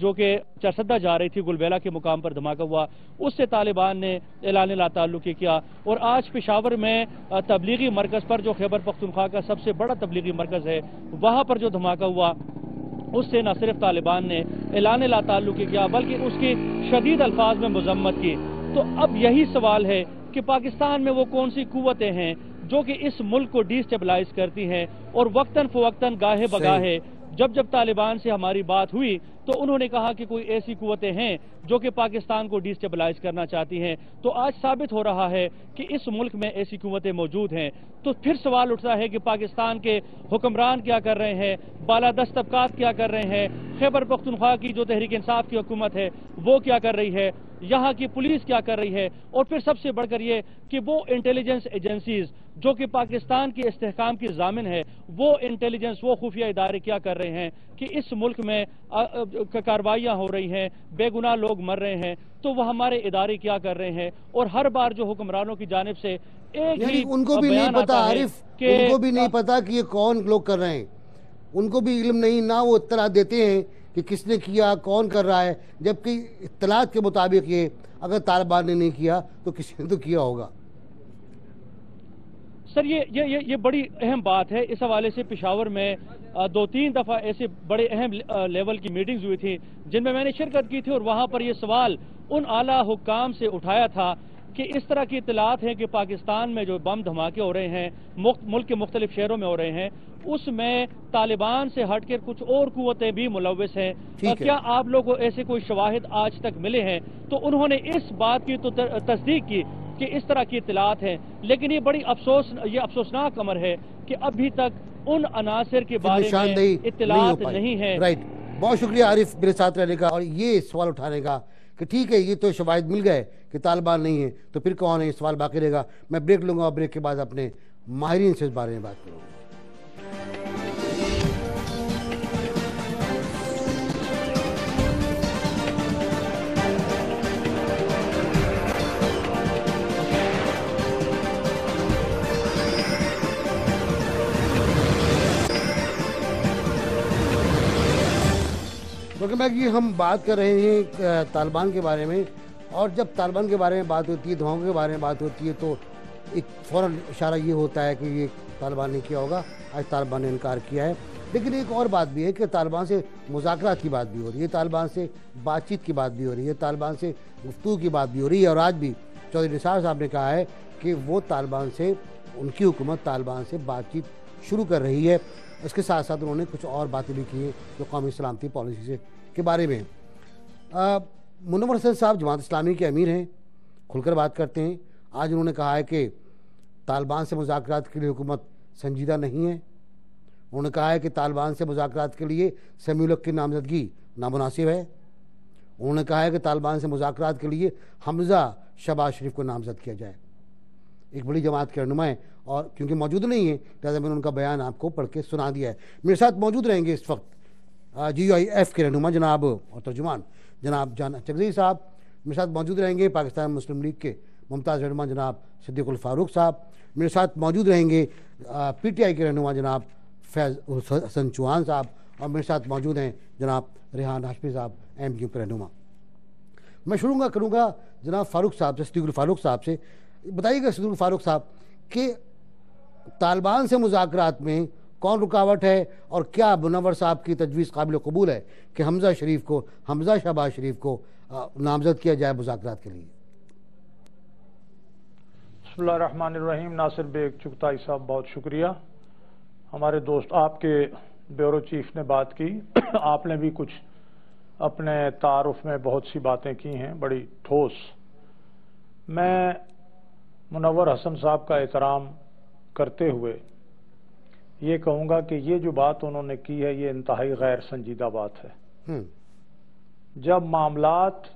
جو کہ چرسدہ جا رہی تھی گلبیلا کے مقام پر دھماکہ ہوا، اس سے طالبان نے اعلان لا تعلقی کیا، اور آج پشاور میں تبلیغی مرکز پر جو خیبر پختونخوا کا سب سے بڑا تبلیغی مرکز ہے وہاں پر جو دھماکہ ہوا اس سے نہ صرف طالبان نے اعلان لا تعلقی کیا بلکہ اس کی شدید الفاظ میں مذمت کی۔ تو اب یہی سوال ہے کہ پاکستان میں وہ کون سی قوتیں ہیں جو کہ اس ملک کو ڈی اسٹیبلائز کرتی ہیں، اور وقتاً فوقتاً گاہے بگاہے جب طالبان سے ہماری بات ہوئی تو انہوں نے کہا کہ کوئی ایسی قوتیں ہیں جو کہ پاکستان کو ڈی اسٹیبلائز کرنا چاہتی ہیں۔ تو آج ثابت ہو رہا ہے کہ اس ملک میں ایسی قوتیں موجود ہیں، تو پھر سوال اٹھتا ہے کہ پاکستان کے حکمران کیا کر رہے ہیں، بالادست طبقات کیا کر رہے ہیں، خیبر پختونخوا کی جو تحریک انصاف کی حکومت ہے وہ کیا کر رہی ہے، یہاں کی پولیس کیا کر رہی ہے، اور پھر سب سے بڑھ کر یہ کہ وہ انٹیلیجنس ایجنسیز جو کہ پاکستان کی استحکام کی ضامن ہے، وہ انٹیلیجنس، وہ خفیہ ادارے کیا کر رہے ہیں کہ اس ملک میں کارروائیاں ہو رہی ہیں، بے گناہ لوگ مر رہے ہیں، تو وہ ہمارے ادارے کیا کر رہے ہیں۔ اور ہر بار جو حکمرانوں کی جانب سے ایک یعنی ہی ان کو بھی نہیں پتا عارف، کہ ان کو بھی نہیں پتا کہ یہ کون لوگ کر رہے ہیں، ان کو بھی علم نہیں، نہ وہ اطلاع دیتے ہیں کہ کس نے کیا، کون کر رہا ہے، جبکہ اطلاعات کے مطابق یہ اگر طالبان نے نہیں کیا تو کسی نے تو کیا ہوگا۔ سر یہ بڑی اہم بات ہے۔ اس حوالے سے پشاور میں 2-3 دفعہ ایسے بڑے اہم لیول کی میٹنگز ہوئی تھی جن میں نے شرکت کی تھی، اور وہاں پر یہ سوال ان اعلیٰ حکام سے اٹھایا تھا کہ اس طرح کی اطلاعات ہیں کہ پاکستان میں جو بم دھماکے ہو رہے ہیں ملک کے مختلف شہروں میں ہو رہے ہیں، اس میں طالبان سے ہٹ کر کچھ اور قوتیں بھی ملوث ہیں، کیا آپ لوگوں کو ایسے کوئی شواہد آج تک ملے ہیں؟ تو انہوں نے اس بات کی تو تصدیق کی کہ اس طرح کی اطلاعات ہیں، لیکن یہ بڑی افسوسناک امر ہے کہ ابھی تک ان عناصر کے بارے میں اطلاعات نہیں ہیں۔ رائٹ، بہت شکریہ عارف میرے ساتھ رہنے کا اور یہ سوال اٹھانے کا کہ ٹھیک ہے یہ تو شواہد مل گئے کہ طالبان نہیں ہیں، تو پھر کون ہے، یہ سوال باقی رہے گا۔ میں بریک لوں گا اور بریک کے بعد اپنے ماہرین سے اس بارے میں بات کروں گا۔ کیونکہ میں ہم بات کر رہے ہیں طالبان کے بارے میں، اور جب طالبان کے بارے میں بات ہوتی ہے، دھماکوں کے بارے میں بات ہوتی ہے، تو ایک فوراً اشارہ یہ ہوتا ہے کہ یہ طالبان نے کیا ہوگا۔ آج طالبان نے انکار کیا ہے، لیکن ایک اور بات بھی ہے کہ طالبان سے مذاکرات کی بات بھی ہو رہی ہے، طالبان سے بات چیت کی بات بھی ہو رہی ہے، طالبان سے گفتگو کی بات بھی ہو رہی ہے، اور آج بھی چودھری نثار صاحب نے کہا ہے کہ وہ طالبان سے، ان کی حکومت طالبان سے بات چیت شروع کر رہی ہے۔ اس کے ساتھ ساتھ انہوں نے کچھ اور باتیں بھی کی ہیں جو قومی سلامتی پالیسی سے کے بارے میں۔ منور حسن صاحب جماعت اسلامی کے امیر ہیں، کھل کر بات کرتے ہیں۔ آج انہوں نے کہا ہے کہ طالبان سے مذاکرات کے لیے حکومت سنجیدہ نہیں ہے۔ انہوں نے کہا ہے کہ طالبان سے مذاکرات کے لیے سمیع الحق کی نامزدگی نامناسب ہے۔ انہوں نے کہا ہے کہ طالبان سے مذاکرات کے لیے حمزہ شہباز شریف کو نامزد کیا جائے۔ ایک بڑی جماعت کے رہنما ہیں، اور کیونکہ موجود نہیں ہیں لہٰذا میں نے ان کا بیان آپ کو پڑھ کے سنا دیا ہے۔ میرے ساتھ موجود رہیں گے اس وقت GUIF کے رہنما جناب اور ترجمان جناب جان چکزئی صاحب، میرے ساتھ موجود رہیں گے پاکستان مسلم لیگ کے ممتاز رہنما جناب صدیق الفاروق صاحب، میرے ساتھ موجود رہیں گے PTI کے رہنما جناب فیض حسن چوہان صاحب، اور میرے ساتھ موجود ہیں جناب ریحان ہاشمی صاحب MQ کے رہنما۔ میں شروع کروں گا جناب فاروق صاحب سے، صدیق الفاروق صاحب سے۔ بتائیے گا صدیق الفاروق صاحب کہ طالبان سے مذاکرات میں کون رکاوٹ ہے، اور کیا منور صاحب کی تجویز قابل قبول ہے کہ حمزہ شہباز شریف کو نامزد کیا جائے مذاکرات کے لیے؟ بسم اللہ الرحمن الرحیم۔ ناصر بیگ چغتائی صاحب بہت شکریہ۔ ہمارے دوست آپ کے بیورو چیف نے بات کی، آپ نے بھی کچھ اپنے تعارف میں بہت سی باتیں کی ہیں بڑی ٹھوس۔ میں منور حسن صاحب کا احترام کرتے ہوئے یہ کہوں گا کہ یہ جو بات انہوں نے کی ہے یہ انتہائی غیر سنجیدہ بات ہے۔ جب معاملات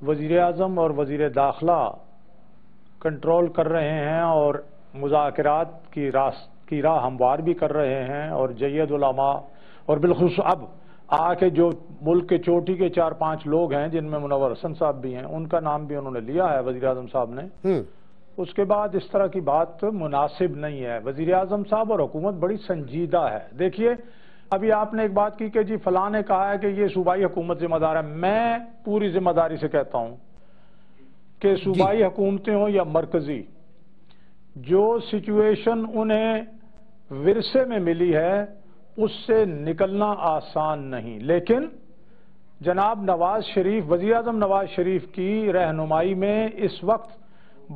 وزیر اعظم اور وزیر داخلہ کنٹرول کر رہے ہیں اور مذاکرات کی راہ ہموار بھی کر رہے ہیں، اور جید علماء اور بالخصوص اب آ کے جو ملک کے چوٹی کے 4-5 لوگ ہیں جن میں منور حسن صاحب بھی ہیں، ان کا نام بھی انہوں نے لیا ہے وزیر اعظم صاحب نے، اس کے بعد اس طرح کی بات مناسب نہیں ہے۔ وزیر اعظم صاحب اور حکومت بڑی سنجیدہ ہے۔ دیکھیے ابھی آپ نے ایک بات کی کہ جی فلاں نے کہا ہے کہ یہ صوبائی حکومت ذمہ دار ہے. میں پوری ذمہ داری سے کہتا ہوں کہ صوبائی حکومتیں ہوں یا مرکزی، جو سچویشن انہیں ورثے میں ملی ہے اس سے نکلنا آسان نہیں. لیکن جناب نواز شریف، وزیر اعظم نواز شریف کی رہنمائی میں اس وقت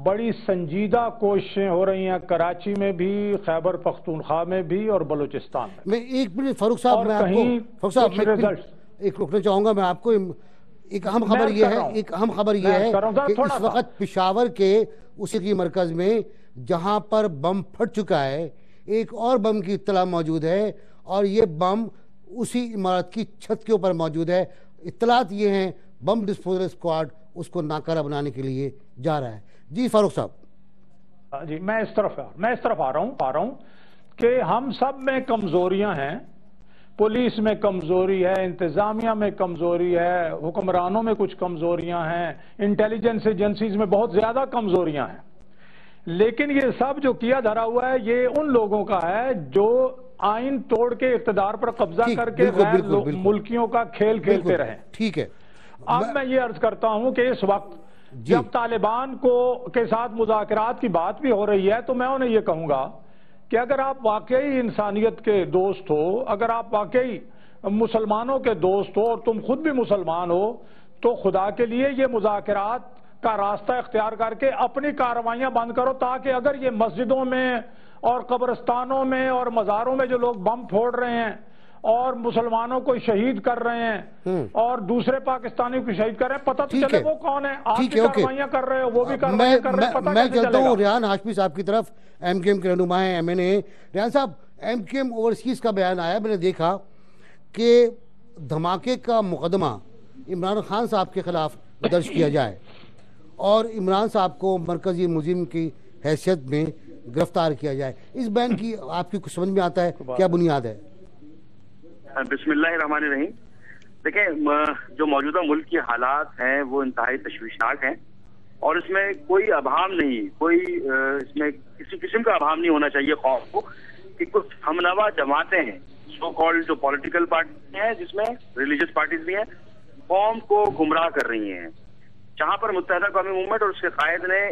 بڑی سنجیدہ کوششیں ہو رہی ہیں، کراچی میں بھی، خیبر پختونخوا میں بھی اور بلوچستان میں. ایک منٹ فاروق صاحب، میں آپ کو ایک رکنا چاہوں گا. میں آپ کو ایک اہم خبر یہ ہے کہ اس وقت پشاور کے اسی کی مرکز میں جہاں پر بم پھٹ چکا ہے، ایک اور بم کی اطلاع موجود ہے، اور یہ بم اسی عمارت کی چھت کے اوپر موجود ہے. اطلاعات یہ ہیں بم ڈسپوزل اسکواڈ اس کو ناکارہ بنانے کے لیے جا رہا ہے. جی فاروق صاحب. جی میں اس طرف آ رہا ہوں کہ ہم سب میں کمزوریاں ہیں. پولیس میں کمزوری ہے، انتظامیہ میں کمزوری ہے، حکمرانوں میں کچھ کمزوریاں ہیں، انٹیلیجنس ایجنسیز میں بہت زیادہ کمزوریاں ہیں. لیکن یہ سب جو کیا دھرا ہوا ہے یہ ان لوگوں کا ہے جو آئین توڑ کے اقتدار پر قبضہ کر کے غیر ملکیوں کا کھیل کھیلتے رہیں. ٹھیک ہے. اب میں یہ عرض کرتا ہوں کہ اس وقت جب طالبان کے ساتھ مذاکرات کی بات بھی ہو رہی ہے تو میں انہیں یہ کہوں گا کہ اگر آپ واقعی انسانیت کے دوست ہو، اگر آپ واقعی مسلمانوں کے دوست ہو اور تم خود بھی مسلمان ہو، تو خدا کے لیے یہ مذاکرات کا راستہ اختیار کر کے اپنی کارروائیاں بند کرو، تاکہ اگر یہ مسجدوں میں اور قبرستانوں میں اور مزاروں میں جو لوگ بم پھوڑ رہے ہیں اور مسلمانوں کو شہید کر رہے ہیں اور دوسرے پاکستانی کو شہید کر رہے ہیں، پتہ تو چلے وہ کون ہے. آپ کی کارروائیاں کر رہے ہو، وہ بھی کارروائیاں کر رہے ہیں، پتہ میں چلتا ہوں ریحان ہاشمی صاحب کی طرف، ایم کیو ایم کے رہنما ہیں، ایم این اے. ریحان صاحب، ایم کیو ایم اوورسیز کا بیان آیا، میں نے دیکھا کہ دھماکے کا مقدمہ عمران خان صاحب کے خلاف درج کیا جائے اور عمران صاحب کو مرکزی ملزم کی حیثیت میں گرفتار کیا جائے. اس بیان کی آپ کی کچھ سمجھ میں آتا ہے؟ کیا بنیاد ہے؟ بسم اللہ الرحمن الرحیم. دیکھیں، جو موجودہ ملک کی حالات ہیں وہ انتہائی تشویشناک ہیں، اور اس میں کوئی ابہام نہیں، اس میں کسی قسم کا ابہام نہیں ہونا چاہیے قوم کو کہ کچھ ہمنوا جماعتیں ہیں، سو کالڈ جو پولیٹیکل پارٹی ہیں جس میں ریلیجس پارٹیز بھی ہیں، قوم کو گمراہ کر رہی ہیں. جہاں پر متحدہ قومی موومنٹ اور اس کے قائد نے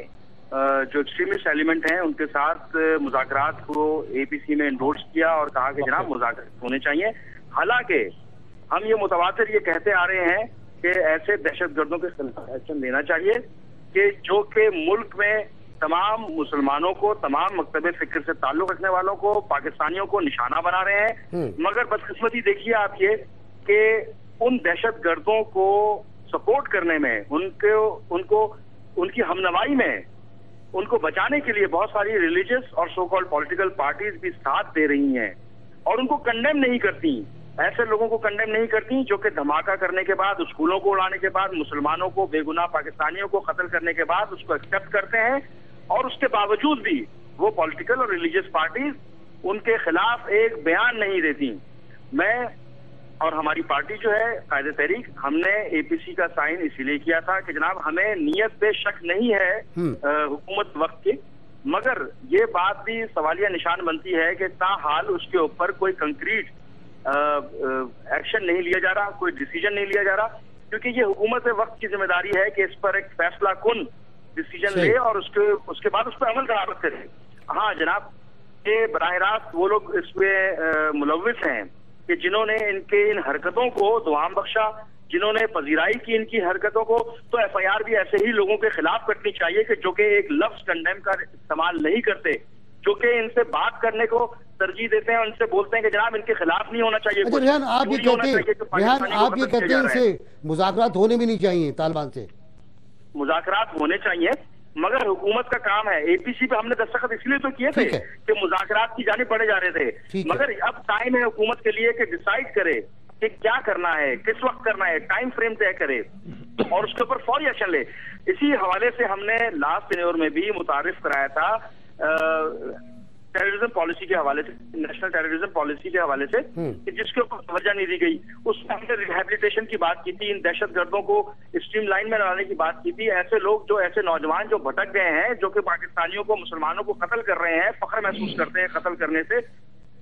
جو ایکسٹریمسٹ ایلیمنٹ ہیں ان کے ساتھ مذاکرات کو اے پی سی میں انڈورس کیا اور کہا کہ جناب مذاکرات ہونے چاہیے. حالانکہ ہم یہ متواتر یہ کہتے آ رہے ہیں کہ ایسے دہشت گردوں کے خلاف ایکشن لینا چاہیے کہ جو کہ ملک میں تمام مسلمانوں کو، تمام مکتب فکر سے تعلق رکھنے والوں کو، پاکستانیوں کو نشانہ بنا رہے ہیں. مگر بدقسمتی دیکھیے آپ یہ کہ ان دہشت گردوں کو سپورٹ کرنے میں، ان کی ہمنوائی میں، ان کو بچانے کے لیے بہت ساری ریلیجس اور سو کالڈ پولیٹیکل پارٹیز بھی ساتھ دے رہی ہیں اور ان کو کنڈیم نہیں کرتی. ایسے لوگوں کو کنڈیم نہیں کرتی جو کہ دھماکہ کرنے کے بعد، اسکولوں کو اڑانے کے بعد، مسلمانوں کو، بے گناہ پاکستانیوں کو قتل کرنے کے بعد اس کو ایکسپٹ کرتے ہیں، اور اس کے باوجود بھی وہ پولیٹیکل اور ریلیجس پارٹیز ان کے خلاف ایک بیان نہیں دیتی. میں اور ہماری پارٹی جو ہے قائد تحریک، ہم نے اے پی سی کا سائن اسی لیے کیا تھا کہ جناب ہمیں نیت پہ شک نہیں ہے حکومت وقت کی، مگر یہ بات بھی سوالیہ نشان بنتی ہے کہ تاحال اس کے اوپر کوئی کنکریٹ ایکشن نہیں لیا جا رہا، کوئی ڈیسیجن نہیں لیا جا رہا، کیونکہ یہ حکومت وقت کی ذمہ داری ہے کہ اس پر ایک فیصلہ کن ڈیسیجن لے اور اس کے بعد اس پہ عمل درآمد کرے. ہاں جناب، یہ براہ راست وہ لوگ اس پہ ملوث ہیں کہ جنہوں نے ان حرکتوں کو دوام بخشا، جنہوں نے پذیرائی کی ان کی حرکتوں کو، تو ایف آئی آر بھی ایسے ہی لوگوں کے خلاف کٹنی چاہیے کہ جو کہ ایک لفظ کنڈیم کا استعمال نہیں کرتے، جو کہ ان سے بات کرنے کو ترجیح دیتے ہیں اور ان سے بولتے ہیں کہ جناب ان کے خلاف نہیں ہونا چاہیے. ریحان آپ یہ کہتے ہیں ان سے مذاکرات ہونے بھی نہیں چاہیے، طالبان سے مذاکرات ہونے چاہیے، مگر حکومت کا کام ہے. اے پی سی پہ ہم نے دستخط اس لیے تو کیے تھے کہ مذاکرات کی جانب بڑھے جا رہے تھے، مگر اب ٹائم ہے حکومت کے لیے کہ ڈیسائیڈ کرے کہ کیا کرنا ہے، کس وقت کرنا ہے، ٹائم فریم طے کرے اور اس کے اوپر فوری ایکشن لے. اسی حوالے سے ہم نے لاسٹ ٹینیور میں بھی متعارف کرایا تھا ٹیررزم پالیسی کے حوالے سے، نیشنل ٹیررزم پالیسی کے حوالے سے، جس کے اوپر توجہ نہیں دی گئی. اس میں ہم نے ریہیبلیٹیشن کی بات کی تھی، ان دہشت گردوں کو اسٹریم لائن میں لانے کی بات کی تھی. ایسے لوگ جو ایسے نوجوان جو بھٹک گئے ہیں، جو کہ پاکستانیوں کو، مسلمانوں کو قتل کر رہے ہیں، فخر محسوس کرتے ہیں قتل کرنے سے،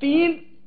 3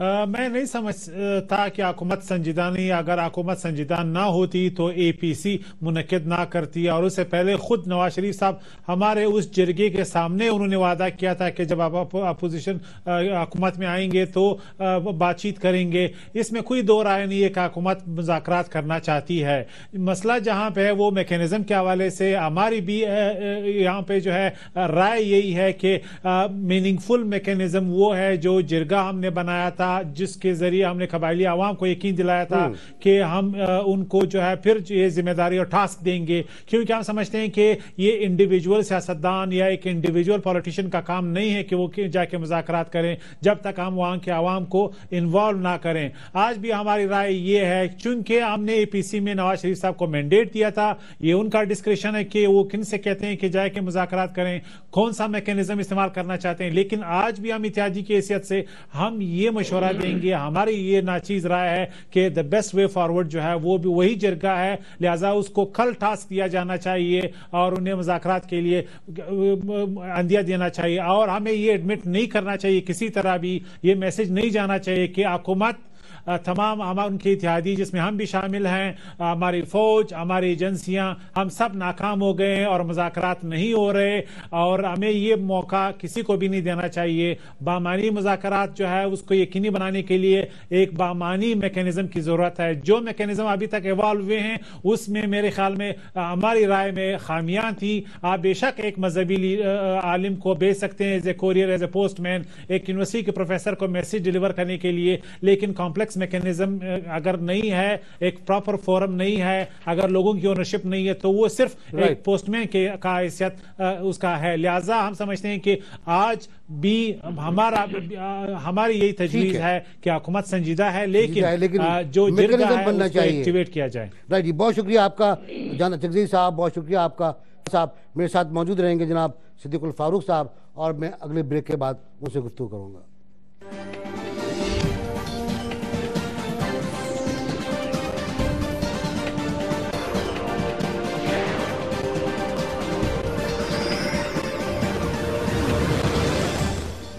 میں نہیں سمجھتا کہ حکومت سنجیدہ نہیں. اگر حکومت سنجیدہ نہ ہوتی تو اے پی سی منعقد نہ کرتی, اور اس سے پہلے خود نواز شریف صاحب ہمارے اس جرگے کے سامنے انہوں نے وعدہ کیا تھا کہ جب آپ اپوزیشن حکومت میں آئیں گے تو بات چیت کریں گے. اس میں کوئی دو رائے نہیں ہے کہ حکومت مذاکرات کرنا چاہتی ہے. مسئلہ جہاں پہ ہے وہ میکینزم کے حوالے سے ہماری بھی یہاں پہ جو ہے رائے یہی ہے کہ میننگ فل میکینزم وہ ہے جو جرگہ ہم نے بنایا تھا, جس کے ذریعے ہم نے قبائلی عوام کو یقین دلایا تھا کہ ہم ان کو جو ہے پھر یہ ذمہ داری اور ٹاسک دیں گے, کیونکہ ہم سمجھتے ہیں کہ یہ انڈیویجول سیاستدان یا ایک انڈیویجول پولیٹیشین کا کام نہیں ہے کہ وہ جا کے مذاکرات کریں جب تک ہم وہاں کے عوام کو انوالو نہ کریں. آج بھی ہماری رائے یہ ہے, چونکہ ہم نے اے پی سی میں نواز شریف صاحب کو مینڈیٹ دیا تھا, یہ ان کا ڈسکریشن ہے کہ وہ کن سے کہتے ہیں کہ جائے کے مذاکرات کریں, کون سا میکینزم استعمال کرنا چاہتے ہیں. لیکن آج بھی ہم اتحادی کی حیثیت سے ہم یہ مشورہ دیں گے, ہماری یہ ناچیز رائے ہے کہ دا بیسٹ وے فارورڈ جو ہے وہ بھی وہی جرگہ ہے, لہذا اس کو کل ٹاسک دیا جانا چاہیے اور انہیں مذاکرات کے لیے عندیہ دینا چاہیے. اور ہمیں یہ ایڈمٹ نہیں کرنا چاہیے, کسی طرح بھی یہ میسج نہیں جانا چاہیے کہ حکومت تمام ان کی اتحادی جس میں ہم بھی شامل ہیں, ہماری فوج, ہماری ایجنسیاں, ہم سب ناکام ہو گئے ہیں اور مذاکرات نہیں ہو رہے, اور ہمیں یہ موقع کسی کو بھی نہیں دینا چاہیے. بامانی مذاکرات جو ہے اس کو یقینی بنانے کے لیے ایک بامانی میکینزم کی ضرورت ہے. جو میکینزم ابھی تک ایوالو ہوئے ہیں اس میں میرے خیال میں ہماری رائے میں خامیاں تھیں. آپ بے شک ایک مذہبی عالم کو بھیج سکتے ہیں as a courier, as a postman مین, ایک یونیورسٹی کے پروفیسر کو میسج ڈیلیور کرنے کے لیے, لیکن کمپلیکس میکینزم اگر نہیں ہے, ایک پراپر فورم نہیں ہے, اگر لوگوں کی اونرشپ نہیں ہے تو وہ صرف ایک پوسٹ مین کا حیثیت اس کا ہے. لہذا ہم سمجھتے ہیں کہ آج بھی ہماری یہی تجویز ہے کہ حکومت سنجیدہ ہے, لیکن جو جرگہ ہے اس کو ایکٹیویٹ کیا جائے. رائٹ جی, بہت شکریہ آپ کا جناب تقدیر صاحب, بہت شکریہ آپ کا صاحب. میرے ساتھ موجود رہیں گے جناب صدیق الفاروق صاحب, اور میں اگلے بریک کے بعد ان سے گفتگو کروں گا.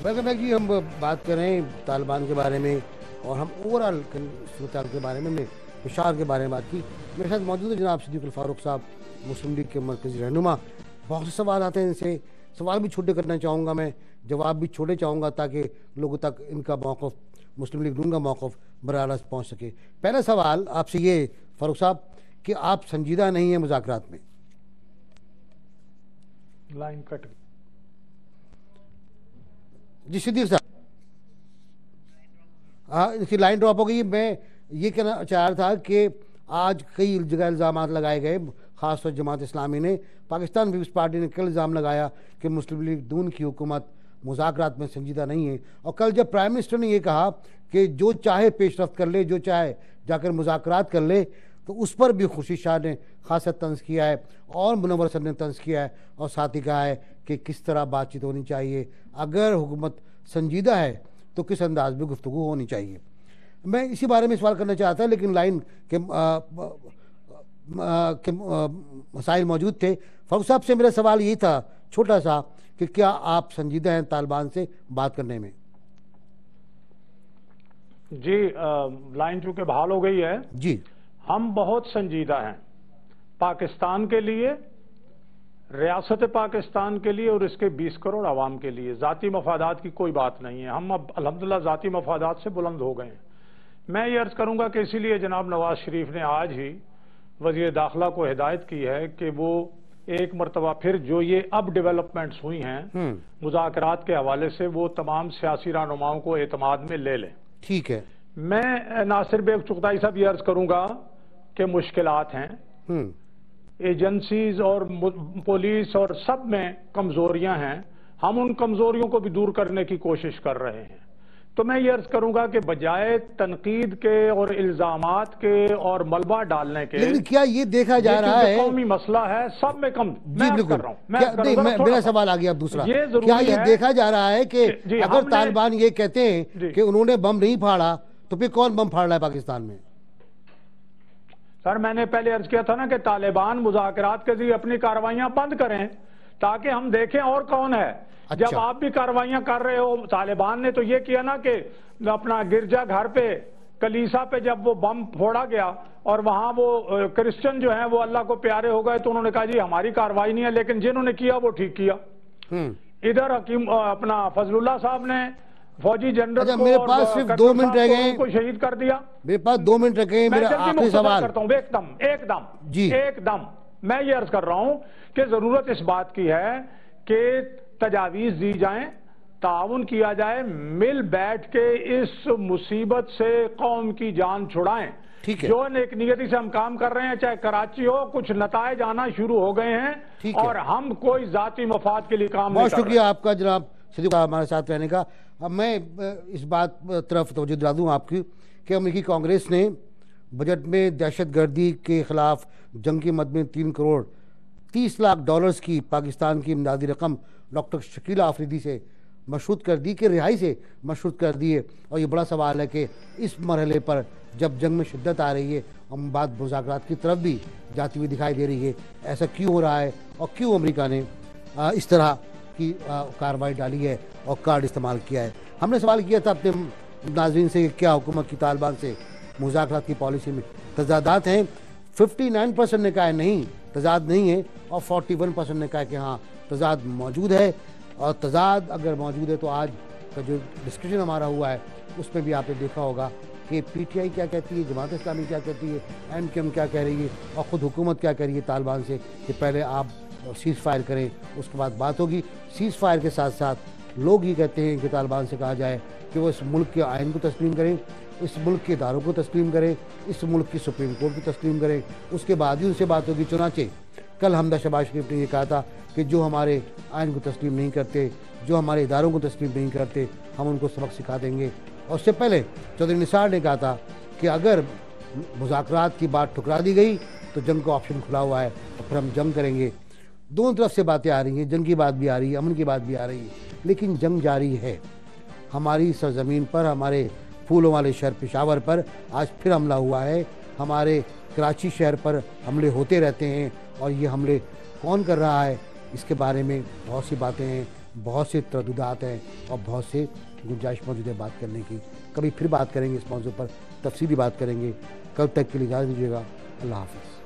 ویلکم بیک جی. ہم بات کر رہے ہیں طالبان کے بارے میں, اور ہم اوورآل صورتحال کے بارے میں پشاور کے بارے میں بات کی. میرے ساتھ موجود ہے جناب صدیق الفاروق صاحب, مسلم لیگ کے مرکزی رہنما. بہت سے سوال آتے ہیں, ان سے سوال بھی چھوٹے کرنا چاہوں گا میں, جواب بھی چھوٹے چاہوں گا تاکہ لوگوں تک ان کا موقف, مسلم لیگ نون کا موقف براہ راست پہنچ سکے. پہلا سوال آپ سے یہ فاروق صاحب کہ آپ سنجیدہ نہیں ہیں مذاکرات میں. لائن کٹ جی صدیق صاحب, ہاں اس کی لائن ڈراپ ہو گئی. میں یہ کہنا چاہ رہا تھا کہ آج کئی جگہ الزامات لگائے گئے, خاص طور جماعت اسلامی نے, پاکستان پیپلز پارٹی نے کل الزام لگایا کہ مسلم لیگ نون کی حکومت مذاکرات میں سنجیدہ نہیں ہے. اور کل جب پرائم منسٹر نے یہ کہا کہ جو چاہے پیش رفت کر لے, جو چاہے جا کر مذاکرات کر لے, تو اس پر بھی خورشید شاہ نے خاصا طنز کیا ہے, اور منور صاحب نے طنز کیا ہے, اور ساتھ ہی کہا ہے کہ کس طرح بات چیت ہونی چاہیے, اگر حکومت سنجیدہ ہے تو کس انداز میں گفتگو ہونی چاہیے. میں اسی بارے میں سوال کرنا چاہتا لیکن لائن کے مسائل موجود تھے. فاروق صاحب سے میرا سوال یہی تھا چھوٹا سا کہ کیا آپ سنجیدہ ہیں طالبان سے بات کرنے میں؟ جی, لائن چونکہ بحال ہو گئی ہے, جی ہم بہت سنجیدہ ہیں پاکستان کے لیے, ریاست پاکستان کے لیے, اور اس کے 20 کروڑ عوام کے لیے. ذاتی مفادات کی کوئی بات نہیں ہے, ہم اب الحمدللہ ذاتی مفادات سے بلند ہو گئے ہیں. میں یہ عرض کروں گا کہ اسی لیے جناب نواز شریف نے آج ہی وزیر داخلہ کو ہدایت کی ہے کہ وہ ایک مرتبہ پھر جو یہ اب ڈیولپمنٹس ہوئی ہیں مذاکرات کے حوالے سے, وہ تمام سیاسی رہنماؤں کو اعتماد میں لے لیں. ٹھیک ہے. میں ناصر بیگ چغتائی صاحب یہ عرض کروں گا کہ مشکلات ہیں, ایجنسیز اور پولیس اور سب میں کمزوریاں ہیں, ہم ان کمزوریوں کو بھی دور کرنے کی کوشش کر رہے ہیں. تو میں یہ عرض کروں گا کہ بجائے تنقید کے اور الزامات کے اور ملبہ ڈالنے کے, لیکن کیا یہ دیکھا جا رہا ہے قومی مسئلہ ہے سب میں کم, جی بالکل, میرا سوال آ گیا اب دوسرا, کیا یہ دیکھا جا رہا ہے کہ اگر طالبان یہ کہتے ہیں کہ انہوں نے بم نہیں پھاڑا تو پھر کون بم پھاڑ رہا ہے پاکستان میں؟ سر میں نے پہلے عرض کیا تھا نا کہ طالبان مذاکرات کے ذریعے اپنی کاروائیاں بند کریں, تاکہ ہم دیکھیں اور کون ہے. جب آپ بھی کارروائیاں کر رہے ہو، طالبان نے تو یہ کیا نا کہ اپنا گرجا گھر پہ، کلیسا پہ جب وہ بم پھوڑا گیا اور وہاں وہ کرسچن جو ہیں وہ اللہ کو پیارے ہو گئے، تو انہوں نے کہا جی ہماری کارروائی نہیں ہے، لیکن جنہوں نے کیا وہ ٹھیک کیا. ادھر اپنا فضل اللہ صاحب نے فوجی جنرل میرے پاس صرف 2 منٹ رہ گئے کو شہید کر دیا. میرے پاس 2 منٹ رہ گئے. میرا آخری سوال کرتا ہوں ایک دم میں یہ عرض کر رہا ہوں کہ ضرورت اس بات کی ہے کہ تجاویز دی جائیں، تعاون کیا جائے، مل بیٹھ کے اس مصیبت سے قوم کی جان چھڑائیں. جو ایک نیتی سے ہم کام کر رہے ہیں، چاہے کراچی ہو، کچھ نتائج آنا شروع ہو گئے ہیں اور ہم کوئی ذاتی مفاد کے لیے کام نہیں کر رہے. بہت شکریہ آپ کا جناب صدیق ہمارے ساتھ رہنے کا. اب میں اس بات طرف توجہ دلا دوں آپ کی کہ امریکی کانگریس نے بجٹ میں دہشت گردی کے خلاف جنگ کی مد میں 3 کروڑ 30 لاکھ ڈالرز کی پاکستان کی امدادی رقم ڈاکٹر شکیلہ آفریدی سے مشروط کر دی، کہ رہائی سے مشروط کر دی ہے. اور یہ بڑا سوال ہے کہ اس مرحلے پر جب جنگ میں شدت آ رہی ہے، ہم بات مذاکرات کی طرف بھی جاتی ہوئی دکھائی دے رہی ہے، ایسا کیوں ہو رہا ہے اور کیوں امریکہ نے اس طرح کی کارروائی ڈالی ہے اور کارڈ استعمال کیا ہے؟ ہم نے سوال کیا تھا اپنے ناظرین سے کہ کیا حکومت کی طالبان سے مذاکرات کی پالیسی میں تضادات ہیں. 59% نے کہا ہے نہیں، تضاد نہیں ہے، اور 41% نے کہا کہ ہاں تضاد موجود ہے. اور تضاد اگر موجود ہے تو آج کا جو ڈسکشن ہمارا ہوا ہے اس میں بھی آپ نے دیکھا ہوگا کہ پی ٹی آئی کیا کہتی ہے، جماعت اسلامی کیا کہتی ہے، ایم کیو ایم کیا کہہ رہی ہے، اور خود حکومت کیا کہہ رہی ہے طالبان سے کہ پہلے آپ سیز فائر کریں، اس کے بعد بات ہوگی. سیز فائر کے ساتھ ساتھ لوگ یہ کہتے ہیں کہ طالبان سے کہا جائے کہ وہ اس ملک کے آئین کو تسلیم کریں، اس ملک کے اداروں کو تسلیم کریں، اس ملک کی سپریم کورٹ کو تسلیم کریں، اس کے بعد ہی ان سے بات ہوگی. چنانچہ کل حمدہ شہباز شریف نے یہ کہا تھا کہ جو ہمارے آئین کو تسلیم نہیں کرتے، جو ہمارے اداروں کو تسلیم نہیں کرتے، ہم ان کو سبق سکھا دیں گے. اور اس سے پہلے چودھری نثار نے کہا تھا کہ اگر مذاکرات کی بات ٹھکرا دی گئی تو جنگ کا آپشن کھلا ہوا ہے اور پھر ہم جنگ کریں گے. دونوں طرف سے باتیں آ رہی ہیں، جنگ کی بات بھی آ رہی ہے، امن کی بات بھی آ رہی ہے، لیکن جنگ جاری ہے. ہماری سرزمین پر، ہمارے پھولوں والے شہر پشاور پر آج پھر حملہ ہوا ہے. ہمارے کراچی شہر پر حملے ہوتے رہتے ہیں، اور یہ حملے کون کر رہا ہے اس کے بارے میں بہت سی باتیں ہیں، بہت سے ترددات ہیں اور بہت سے گنجائش موجود ہے بات کرنے کی. کبھی پھر بات کریں گے اس موضوع پر، تفصیلی بات کریں گے. کل تک کے لیے اجازت دیجیے گا. اللہ حافظ.